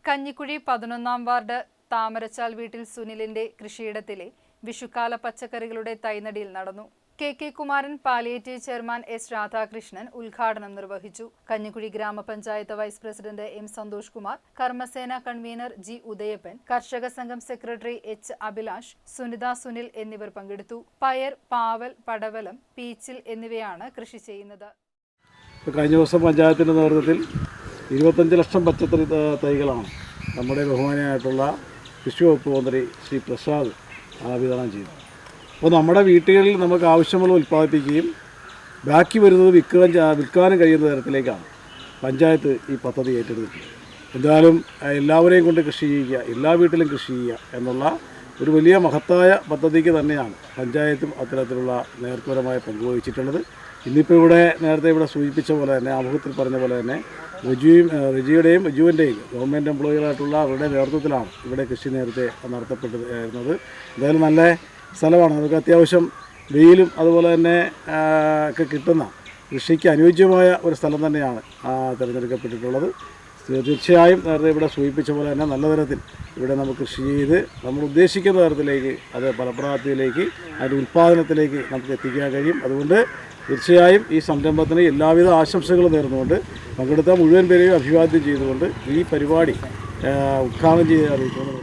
Kanjikuzhi 11-ാം ward Thamarachal വീട്ടിൽ സുനിലിന്റെ കൃഷിയിടത്തിലെ വിഷുക്കാല പച്ചക്കറികളുടെ തൈനടിയിൽ നടന്നു. K Kumaran palliative chairman S Radhakrishnan ഉദ്ഘാടനം നിർവഹിച്ചു. കഞ്ഞിക്കുഴി ഗ്രാമപഞ്ചായത്ത് vice president M Santhosh Kumar, കർമ്മസേന കൺവീനർ ജി ഉദയപ്പൻ, കർഷക സംഘം സെക്രട്ടറി എച്ച് അഭിലാഷ്, സുനിത സുനിൽ എന്നിവർ പങ്കെടുത്തു. പയർ, പാവൽ, പടവലം, പീച്ചിൽ എന്നിവയാണ് കൃഷി ചെയ്യുന്നത്. കഴിഞ്ഞ ദിവസം പഞ്ചായത്തിൻ്റെ നേതൃത്വത്തിൽ 25 ലക്ഷം പച്ചക്കറി തൈകളാണ് നമ്മുടെ ബഹുമാനിയായിട്ടുള്ള കൃഷി വകുപ്പ് മന്ത്രി ശ്രീ പ്രസാദ് വിതരണം ചെയ്തു. അപ്പോൾ നമ്മുടെ വീട്ടുകളിൽ നമുക്ക് ആവശ്യമുള്ള ഉൽപ്പാദിപ്പിക്കുകയും ബാക്കി വരുന്നത് വിൽക്കാനും കഴിയുന്ന തരത്തിലേക്കാണ് പഞ്ചായത്ത് ഈ പദ്ധതി ഏറ്റെടുത്തിട്ടുള്ളത്. എന്തായാലും എല്ലാവരെയും കൊണ്ട് കൃഷി ചെയ്യുക, എല്ലാ വീട്ടിലും കൃഷി ചെയ്യുക എന്നുള്ള ഒരു വലിയ മഹത്തായ പദ്ധതിക്ക് തന്നെയാണ് പഞ്ചായത്തും അത്തരത്തിലുള്ള നേതൃത്വപരമായ പങ്കുവഹിച്ചിട്ടുള്ളത്. ഇന്നിപ്പോൾ നേരത്തെ സൂചിപ്പിച്ച പോലെ തന്നെ, ആമുഖത്തിൽ പറഞ്ഞ പോലെ തന്നെ റിജിയുടെയും റിജുവിൻ്റെയും ഗവൺമെൻറ് എംപ്ലോയികളായിട്ടുള്ള അവരുടെ നേതൃത്വത്തിലാണ് ഇവിടെ കൃഷി നേരത്തെ നടത്തപ്പെട്ടിരുന്നത്. എന്തായാലും നല്ല സ്ഥലമാണ്. നമുക്ക് അത്യാവശ്യം വെയിലും അതുപോലെ തന്നെ ഒക്കെ കിട്ടുന്ന കൃഷിക്ക് അനുയോജ്യമായ ഒരു സ്ഥലം തന്നെയാണ് തിരഞ്ഞെടുക്കപ്പെട്ടിട്ടുള്ളത്. തീർച്ചയായും നേരത്തെ ഇവിടെ സൂചിപ്പിച്ച പോലെ തന്നെ നല്ല തരത്തിൽ ഇവിടെ നമുക്ക് കൃഷി ചെയ്ത് നമ്മൾ ഉദ്ദേശിക്കുന്ന തരത്തിലേക്ക്, അത് ഫലപ്രാപ്തിയിലേക്ക്, അതിൻ്റെ ഉൽപ്പാദനത്തിലേക്ക് നമുക്ക് എത്തിക്കാൻ കഴിയും. അതുകൊണ്ട് തീർച്ചയായും ഈ സംരംഭത്തിന് എല്ലാവിധ ആശംസകളും നേർന്നുകൊണ്ട് പങ്കെടുത്ത മുഴുവൻ പേരെയും അഭിവാദ്യം ചെയ്തുകൊണ്ട് ഈ പരിപാടി ഉദ്ഘാടനം ചെയ്ത് അറിയിക്കുന്നു.